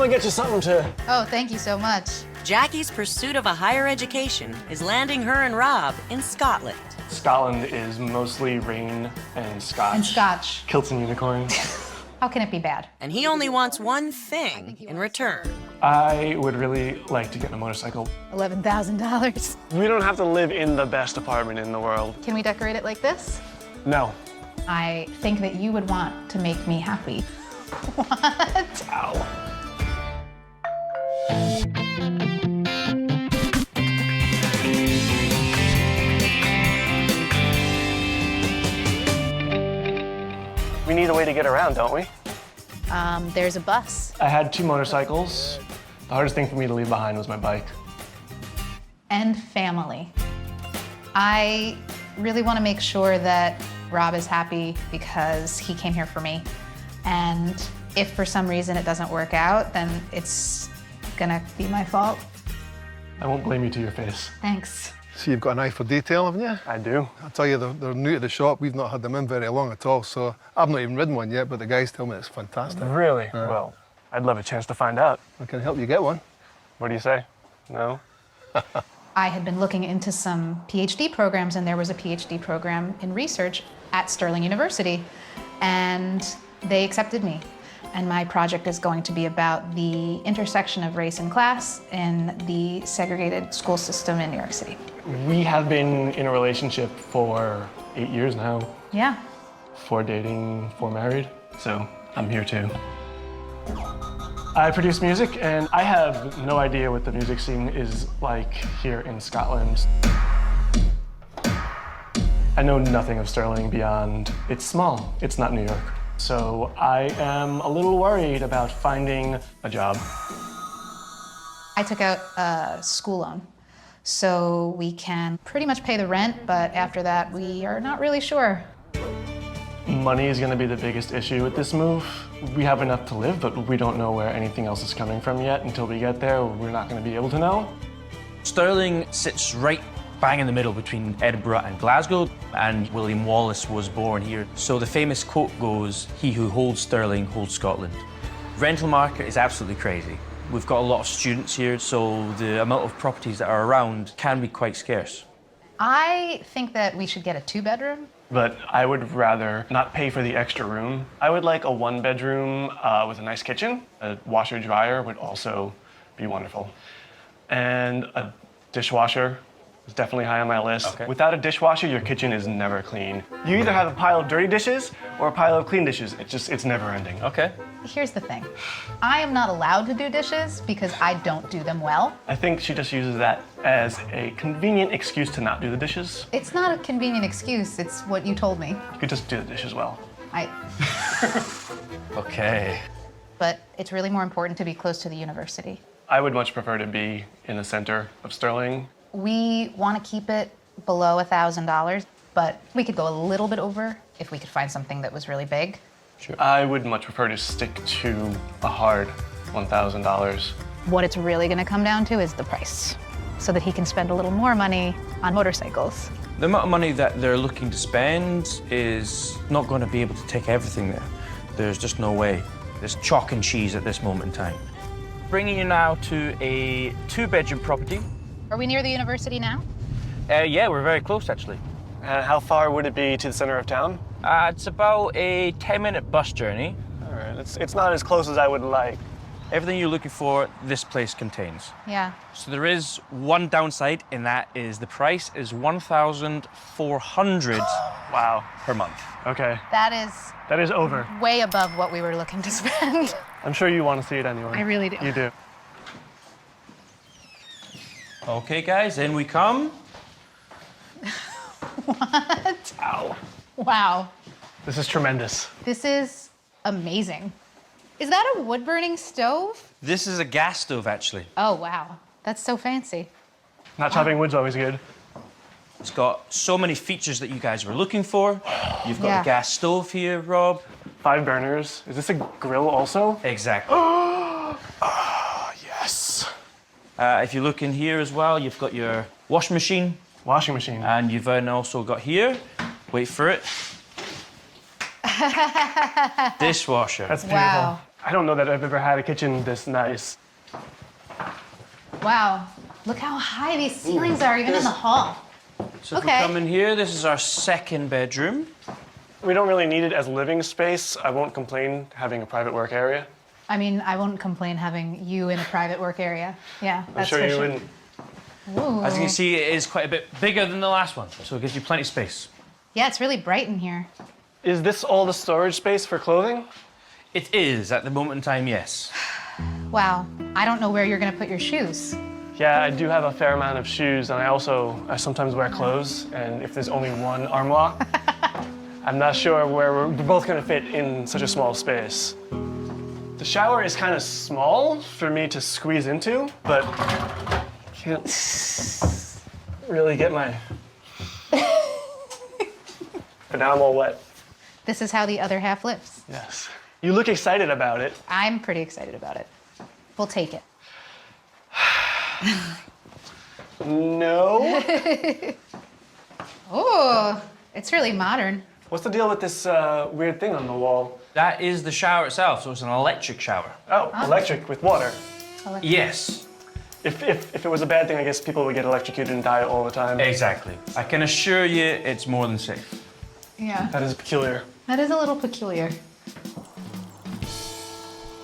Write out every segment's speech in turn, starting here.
gonna get you something to... Oh, thank you so much. Jackie's pursuit of a higher education is landing her and Rob in Scotland. Scotland is mostly rain and scotch. And scotch. Kilts and unicorns. How can it be bad? And he only wants one thing in return. I would really like to get a motorcycle. $11,000. We don't have to live in the best apartment in the world. Can we decorate it like this? No. I think that you would want to make me happy. What? Ow. We need a way to get around, don't we? There's a bus. I had 2 motorcycles. The hardest thing for me to leave behind was my bike. And family. I really want to make sure that Rob is happy because he came here for me. And if for some reason it doesn't work out, then it's gonna be my fault. I won't blame you to your face. Thanks. So you've got an eye for detail, haven't you? I do. I tell you, they're new to the shop. We've not had them in very long at all, so I've not even ridden one yet, but the guys tell me it's fantastic. Really? Well, I'd love a chance to find out. I can help you get one. What do you say? No? I had been looking into some PhD programs, and there was a PhD program in research at Stirling University, and they accepted me. And my project is going to be about the intersection of race and class in the segregated school system in New York City. We have been in a relationship for 8 years now. Yeah. 4 dating, 4 married. So I'm here too. I produce music, and I have no idea what the music scene is like here in Scotland. I know nothing of Stirling beyond it's small, it's not New York. So I am a little worried about finding a job. I took out a school loan, so we can pretty much pay the rent, but after that, we are not really sure. Money is going to be the biggest issue with this move. We have enough to live, but we don't know where anything else is coming from yet. Until we get there, we're not going to be able to know. Stirling sits right bang in the middle between Edinburgh and Glasgow, and William Wallace was born here. So the famous quote goes, "He who holds Stirling holds Scotland." Rental market is absolutely crazy. We've got a lot of students here, so the amount of properties that are around can be quite scarce. I think that we should get a 2-bedroom. But I would rather not pay for the extra room. I would like a 1-bedroom with a nice kitchen. A washer dryer would also be wonderful. And a dishwasher is definitely high on my list. Okay. Without a dishwasher, your kitchen is never clean. You either have a pile of dirty dishes or a pile of clean dishes. It's never ending. Okay. Here's the thing. I am not allowed to do dishes because I don't do them well. I think she just uses that as a convenient excuse to not do the dishes. It's not a convenient excuse, it's what you told me. You could just do the dishes well. Okay. But it's really more important to be close to the university. I would much prefer to be in the center of Stirling. We want to keep it below $1,000, but we could go a little bit over if we could find something that was really big. Sure. I would much prefer to stick to a hard $1,000. What it's really going to come down to is the price, so that he can spend a little more money on motorcycles. The amount of money that they're looking to spend is not going to be able to take everything there. There's just no way. There's chalk and cheese at this moment in time. Bringing you now to a 2-bedroom property. Are we near the university now? Yeah, we're very close, actually. How far would it be to the center of town? It's about a 10-minute bus journey. All right, it's not as close as I would like. Everything you're looking for, this place contains. Yeah. So there is one downside, and that is the price is $1,400 Wow. per month. Okay, That is over. way above what we were looking to spend. I'm sure you want to see it anyway. I really do. You do. Okay, guys, in we come. What? Ow. Wow. This is tremendous. This is amazing. Is that a wood-burning stove? This is a gas stove, actually. Oh, wow. That's so fancy. Not chopping wood's always good. It's got so many features that you guys were looking for. You've got Yeah. a gas stove here, Rob. 5 burners. Is this a grill also? Exactly. Yes. If you look in here as well, you've got your washing machine, Washing machine. and you've then also got here, wait for it, dishwasher. That's beautiful. Wow. I don't know that I've ever had a kitchen this nice. Wow, look how high these ceilings are, even in the hall. So if we come in here, this is our second bedroom. We don't really need it as living space. I won't complain having a private work area. I mean, I won't complain having you in a private work area. Yeah, I'm that's sure for you sure. wouldn't. Ooh. As you can see, it is quite a bit bigger than the last one, so it gives you plenty of space. Yeah, it's really bright in here. Is this all the storage space for clothing? It is, at the moment in time, yes. Wow, I don't know where you're gonna put your shoes. Yeah, I do have a fair amount of shoes, and I sometimes wear clothes, and if there's only one armoire, I'm not sure where we're both gonna fit in such a small space. The shower is kind of small for me to squeeze into, but can't really get my... But now I'm all wet. This is how the other half lives. Yes. You look excited about it. I'm pretty excited about it. We'll take it. No. Oh, it's really modern. What's the deal with this weird thing on the wall? That is the shower itself, so it's an electric shower. Oh, electric with water. Yes, If it was a bad thing, I guess people would get electrocuted and die all the time. exactly. I can assure you it's more than safe. Yeah. That is peculiar. That is a little peculiar.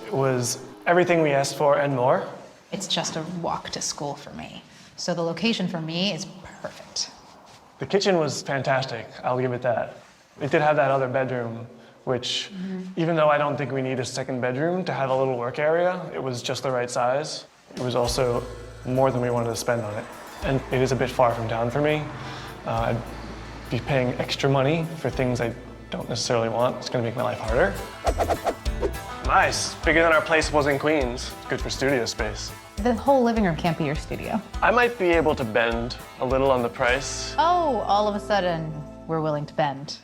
It was everything we asked for and more. It's just a walk to school for me. So the location for me is perfect. The kitchen was fantastic, I'll give it that. It did have that other bedroom, which, even though I don't think we need a second bedroom to have a little work area, it was just the right size. It was also more than we wanted to spend on it. And it is a bit far from town for me. I'd be paying extra money for things I don't necessarily want. It's gonna make my life harder. Nice, bigger than our place was in Queens. Good for studio space. The whole living room can't be your studio. I might be able to bend a little on the price. Oh, all of a sudden, we're willing to bend.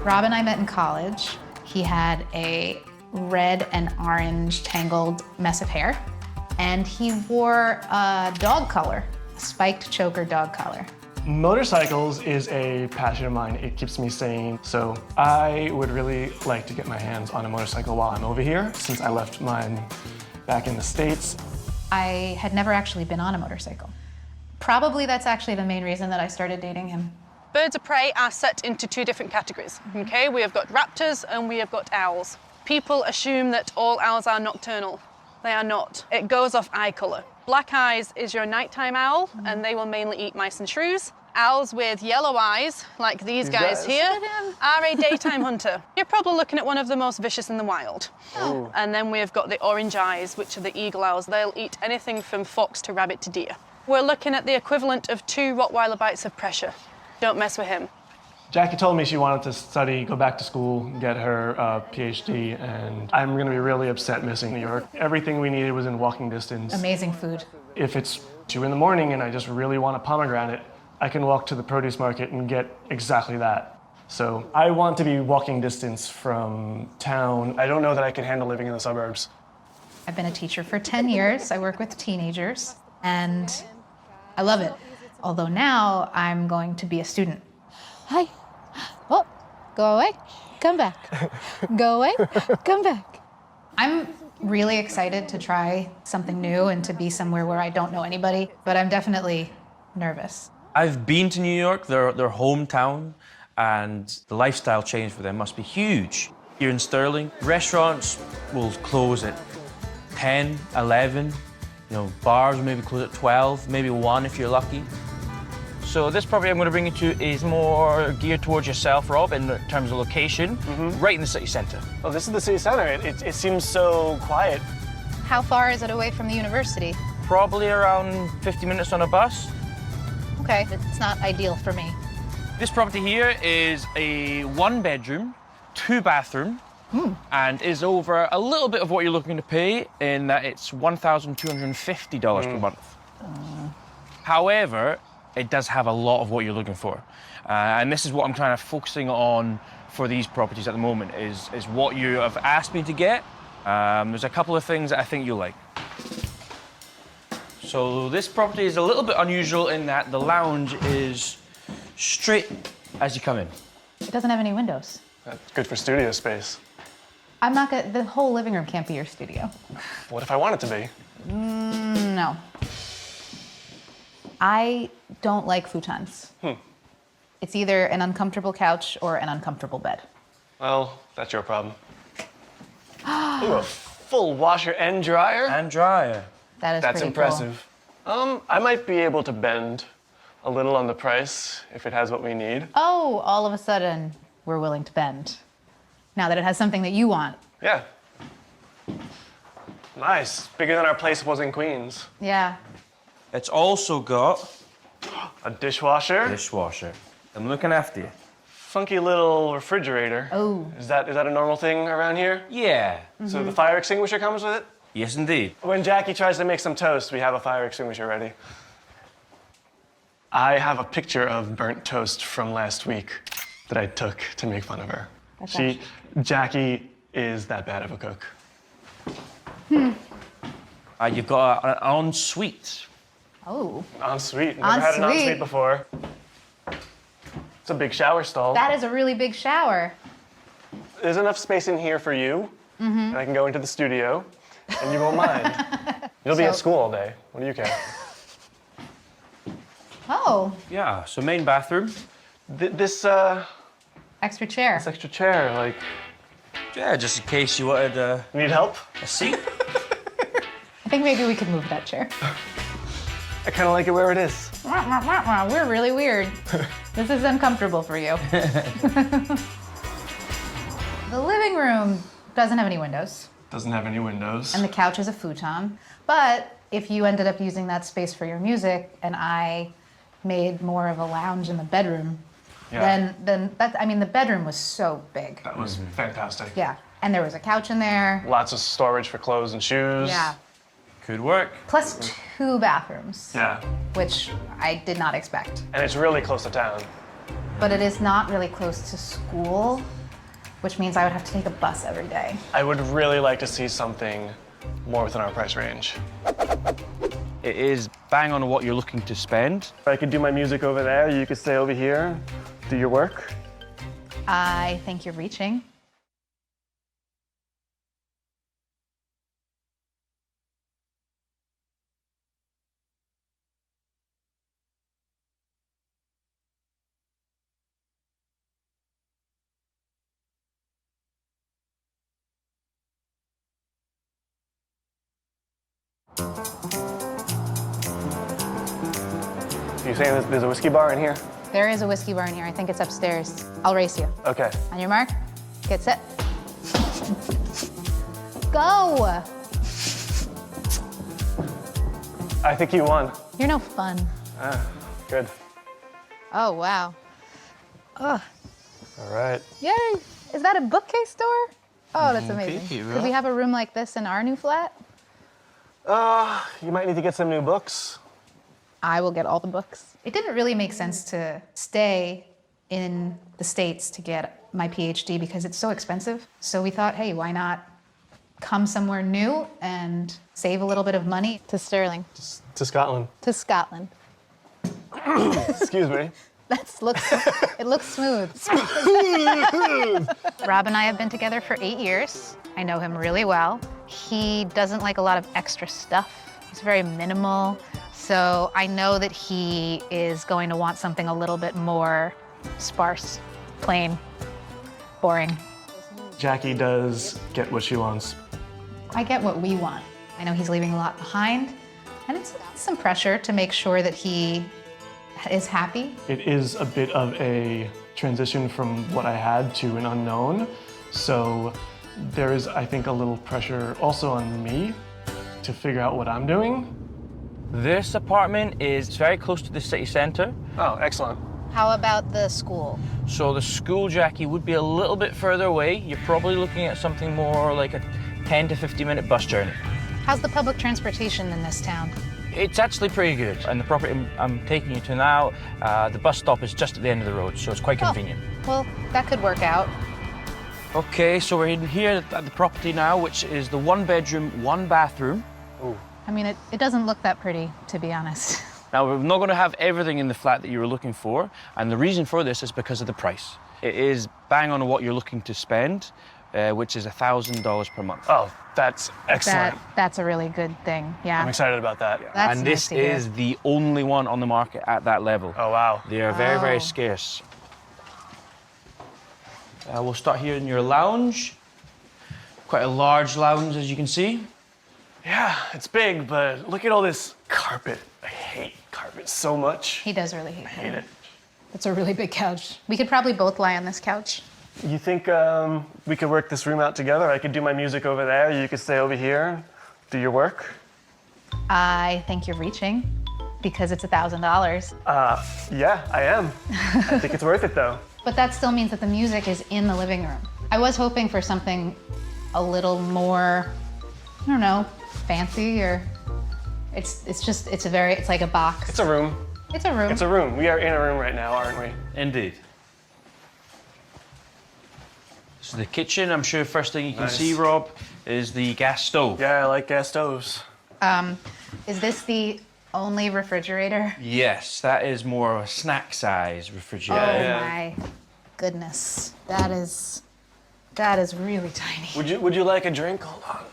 Rob and I met in college. He had a red and orange tangled mess of hair, and he wore a dog collar, a spiked choker dog collar. Motorcycles is a passion of mine. It keeps me sane. So I would really like to get my hands on a motorcycle while I'm over here, since I left mine back in the States. I had never actually been on a motorcycle. Probably that's actually the main reason that I started dating him. Birds of prey are set into two different categories, okay? We have got raptors and we have got owls. People assume that all owls are nocturnal. They are not. It goes off eye colour. Black eyes is your nighttime owl, and they will mainly eat mice and shrews. Owls with yellow eyes, like these guys here, are a daytime hunter. You're probably looking at one of the most vicious in the wild. Oh. And then we have got the orange eyes, which are the eagle owls. They'll eat anything from fox to rabbit to deer. We're looking at the equivalent of 2 Rottweiler bites of pressure. Don't mess with him. Jackie told me she wanted to study, go back to school, get her PhD, and I'm gonna be really upset missing New York. Everything we needed was in walking distance. Amazing food. If it's 2 in the morning and I just really want a pomegranate, I can walk to the produce market and get exactly that. So I want to be walking distance from town. I don't know that I can handle living in the suburbs. I've been a teacher for 10 years. I work with teenagers, and I love it. Although now I'm going to be a student. Hi. Oh, go away. Come back. Go away. Come back. I'm really excited to try something new and to be somewhere where I don't know anybody, but I'm definitely nervous. I've been to New York, their hometown, and the lifestyle change for them must be huge. Here in Stirling, restaurants will close at 10, 11, bars will maybe close at 12, maybe 1 if you're lucky. So this property I'm going to bring you to is more geared towards yourself, Rob, in terms of location, right in the city centre. Oh, this is the city center. It seems so quiet. How far is it away from the university? Probably around 50 minutes on a bus. Okay, it's not ideal for me. This property here is a 1-bedroom, 2-bathroom, and is over a little bit of what you're looking to pay in that it's $1,250 per month. However, it does have a lot of what you're looking for. And this is what I'm kind of focusing on for these properties at the moment, is what you have asked me to get. There's a couple of things that I think you'll like. So this property is a little bit unusual in that the lounge is straight as you come in. It doesn't have any windows. That's good for studio space. I'm not gonna, the whole living room can't be your studio. What if I want it to be? No. I don't like futons. It's either an uncomfortable couch or an uncomfortable bed. Well, that's your problem. Ooh, a full washer and dryer? And dryer. That is That's pretty impressive. I might be able to bend a little on the price if it has what we need. Cool. Oh, all of a sudden, we're willing to bend. Now that it has something that you want. Yeah. Nice. Bigger than our place was in Queens. Yeah. It's also got A dishwasher. dishwasher. I'm looking after you. Funky little refrigerator. Oh. Is that a normal thing around here? Yeah. So the fire extinguisher comes with it? Yes, indeed. When Jackie tries to make some toast, we have a fire extinguisher ready. I have a picture of burnt toast from last week that I took to make fun of her. Jackie is that bad of a cook. You've got an ensuite. Oh. Ensuite. Never had an Ensuite. ensuite before. It's a big shower stall. That is a really big shower. There's enough space in here for you, and I can go into the studio, and you won't mind. You'll be at So- school all day. What do you care? Oh, Yeah, so main bathroom. This extra chair. extra chair, like, Yeah, just in case you wanted need help? a seat. I think maybe we could move that chair. I kind of like it where it is. We're really weird. This is uncomfortable for you. The living room doesn't have any windows, Doesn't have any windows. and the couch is a futon. But if you ended up using that space for your music, and I made more of a lounge in the bedroom, then that, I mean, the bedroom was so big. That was fantastic. Yeah, and there was a couch in there. Lots of storage for clothes and shoes. Yeah, Could work. plus 2 bathrooms, Yeah. which I did not expect. And it's really close to town. But it is not really close to school, which means I would have to take a bus every day. I would really like to see something more within our price range. It is bang on what you're looking to spend. I could do my music over there, you could stay over here, do your work. I think you're reaching. You saying there's a whiskey bar in here? There is a whiskey bar in here. I think it's upstairs. I'll race you. Okay. On your mark, get set. Go! I think you won. You're no fun. Good. Oh, wow. All right. Yay! Is that a bookcase store? Oh, that's amazing. Could we have a room like this in our new flat? You might need to get some new books. I will get all the books. It didn't really make sense to stay in the States to get my PhD because it's so expensive. So we thought, hey, why not come somewhere new and save a little bit of money to Stirling, To Scotland. to Scotland. Excuse me. It looks smooth. Rob and I have been together for 8 years. I know him really well. He doesn't like a lot of extra stuff. He's very minimal. So I know that he is going to want something a little bit more sparse, plain, boring. Jackie does get what she wants. I get what we want. I know he's leaving a lot behind, and it's some pressure to make sure that he is happy. It is a bit of a transition from what I had to an unknown. So there is, I think, a little pressure also on me to figure out what I'm doing. This apartment is very close to the city centre. Oh, excellent. How about the school? So the school, Jackie, would be a little bit further away. You're probably looking at something more like a 10 to 15 minute bus journey. How's the public transportation in this town? It's actually pretty good. And the property I'm taking you to now, the bus stop is just at the end of the road, so it's quite convenient. Well, that could work out. Okay, so we're in here at the property now, which is the 1-bedroom, 1-bathroom. I mean, it doesn't look that pretty, to be honest. Now, we're not going to have everything in the flat that you were looking for, and the reason for this is because of the price. It is bang on what you're looking to spend, which is $1,000 per month. Oh, that's excellent. That's a really good thing, yeah. I'm excited about that. That's And nice this to hear. is the only one on the market at that level. Oh, wow. They are very, very scarce. We'll start here in your lounge. Quite a large lounge, as you can see. Yeah, it's big, but look at all this carpet. I hate carpet so much. He does really hate Hate it. It's a really big couch. We could probably both lie on this couch. You think we could work this room out together? I could do my music over there. You could stay over here, do your work. I think you're reaching because it's $1,000. Yeah, I am. I think it's worth it, though. But that still means that the music is in the living room. I was hoping for something a little more, I don't know, fancy or it's like a box. It's a room. It's a room. It's a room. We are in a room right now, aren't we? Indeed. So the kitchen, I'm sure first thing you can Nice. see, Rob, is the gas stove. Yeah, I like gas stoves. Is this the only refrigerator? Yes, that is more of a snack size refrigerator. Oh Yeah. my goodness. That is really tiny. Would you like a drink? Hold on.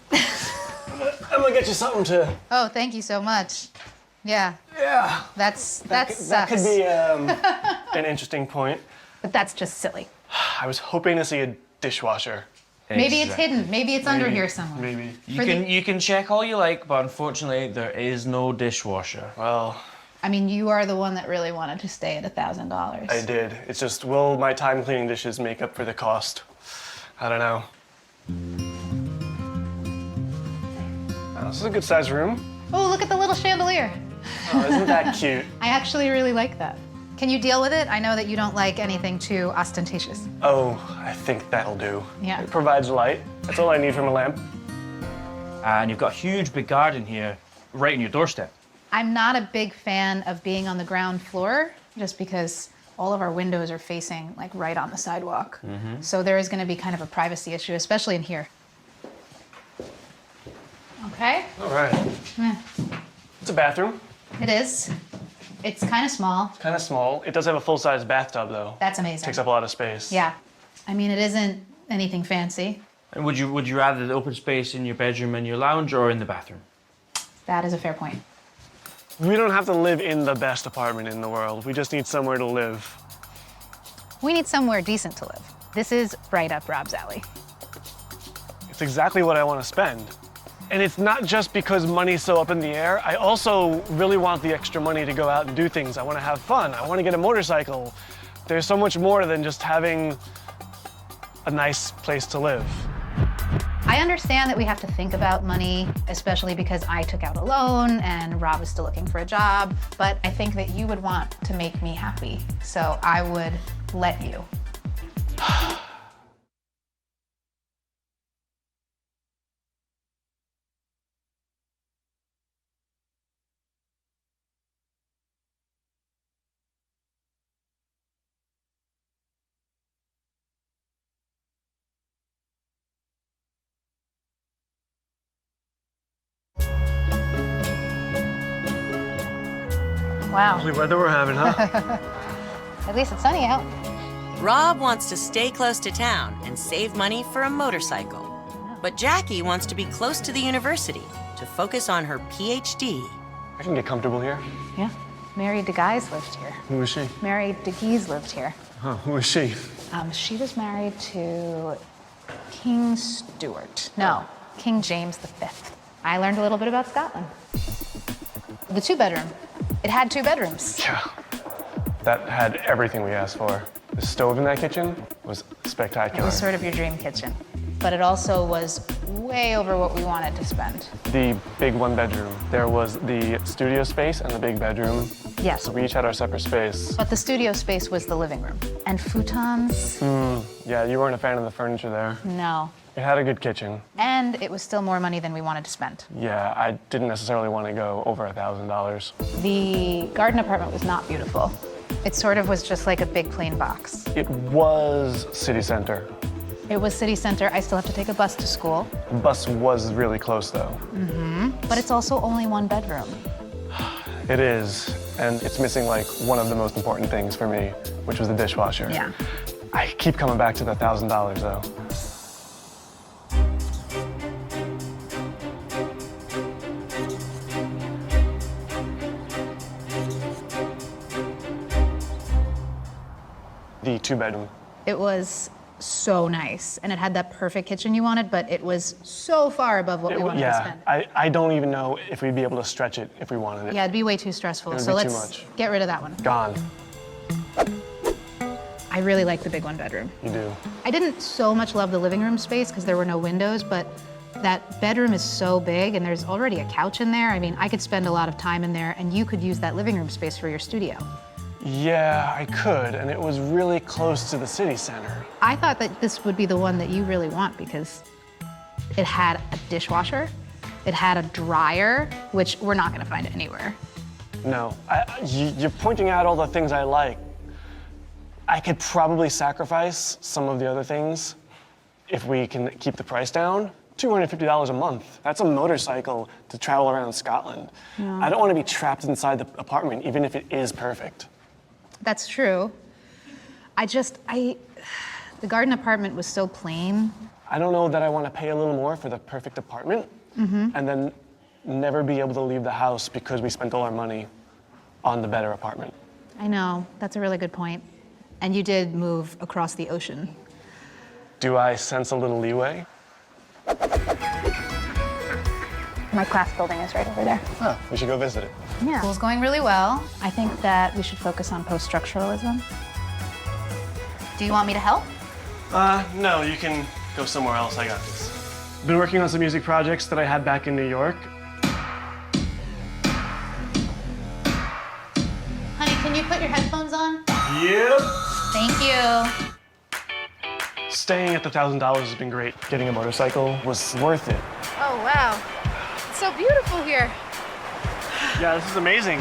I'm gonna get you something to. Oh, thank you so much. Yeah, Yeah. that That sucks. could be an interesting point. But that's just silly. I was hoping to see a dishwasher. Maybe it's Exactly. hidden. Maybe it's under here somewhere. Maybe. You can check all you like, but unfortunately there is no dishwasher. Well, I mean, you are the one that really wanted to stay at $1,000. I did. It's just, will my time cleaning dishes make up for the cost? I don't know. Oh, this is a good sized room. Oh, look at the little chandelier. Oh, isn't that cute? I actually really like that. Can you deal with it? I know that you don't like anything too ostentatious. Oh, I think that'll do. Yeah. It provides light. That's all I need from a lamp. And you've got a huge big garden here, right on your doorstep. I'm not a big fan of being on the ground floor just because all of our windows are facing like right on the sidewalk. So there is going to be kind of a privacy issue, especially in here. Okay, All right. It's a bathroom. it is. It's kind of small. Kind of small. It does have a full-size bathtub, though. That's amazing. Takes up a lot of space. Yeah. I mean, it isn't anything fancy. And would you rather the open space in your bedroom and your lounge or in the bathroom? That is a fair point. We don't have to live in the best apartment in the world. We just need somewhere to live. We need somewhere decent to live. This is right up Rob's alley. It's exactly what I want to spend. And it's not just because money's so up in the air. I also really want the extra money to go out and do things. I want to have fun. I want to get a motorcycle. There's so much more than just having a nice place to live. I understand that we have to think about money, especially because I took out a loan and Rob is still looking for a job, but I think that you would want to make me happy, so I would let you. Wow, Lovely weather we're having, huh? at least it's sunny out. Rob wants to stay close to town and save money for a motorcycle. But Jackie wants to be close to the university to focus on her PhD. I can get comfortable here. Yeah, Mary DeGuise lived here. Who is she? Mary DeGuise lived here. Huh, who is she? She was married to King Stuart. No, King James V. I learned a little bit about Scotland. The two-bedroom. It had 2 bedrooms. Yeah. That had everything we asked for. The stove in that kitchen was It spectacular. was sort of your dream kitchen, but it also was way over what we wanted to spend. The big 1-bedroom. There was the studio space and the big bedroom. Yes, So we each had our separate space. but the studio space was the living room. And futons? Yeah, you weren't a fan of the furniture there. No. It had a good kitchen. And it was still more money than we wanted to spend. Yeah, I didn't necessarily want to go over $1,000. The garden apartment was not beautiful. It sort of was just like a big plain box. It was city center. It was city center. I still have to take a bus to school. The bus was really close though. But it's also only 1 bedroom. It is, and it's missing like one of the most important things for me, which was the dishwasher. Yeah. I keep coming back to the $1,000 though. The 2-bedroom. It was so nice, and it had that perfect kitchen you wanted, but it was so far above what we wanted to spend. I don't even know if we'd be able to stretch it if we wanted it. Yeah, it'd be way too stressful. It would So be too let's much. get rid of that one. Gone. I really like the big 1 bedroom. You do. I didn't so much love the living room space because there were no windows, but that bedroom is so big and there's already a couch in there. I mean, I could spend a lot of time in there and you could use that living room space for your studio. Yeah, I could, and it was really close to the city center. I thought that this would be the one that you really want because it had a dishwasher, it had a dryer, which we're not gonna find anywhere. No, you're pointing out all the things I like. I could probably sacrifice some of the other things if we can keep the price down. $250 a month. That's a motorcycle to travel around Scotland. I don't want to be trapped inside the apartment, even if it is perfect. That's true. The garden apartment was so plain. I don't know that I want to pay a little more for the perfect apartment and then never be able to leave the house because we spent all our money on the better apartment. I know, that's a really good point. And you did move across the ocean. Do I sense a little leeway? My class building is right over there. Huh, we should go visit it. Yeah. School's going really well. I think that we should focus on post-structuralism. Do you want me to help? No, you can go somewhere else. I got this. Been working on some music projects that I had back in New York. Honey, can you put your headphones on? Yep. Thank you. Staying at the $1,000 has been great. Getting a motorcycle was worth it. Oh, wow. It's so beautiful here. Yeah, this is amazing.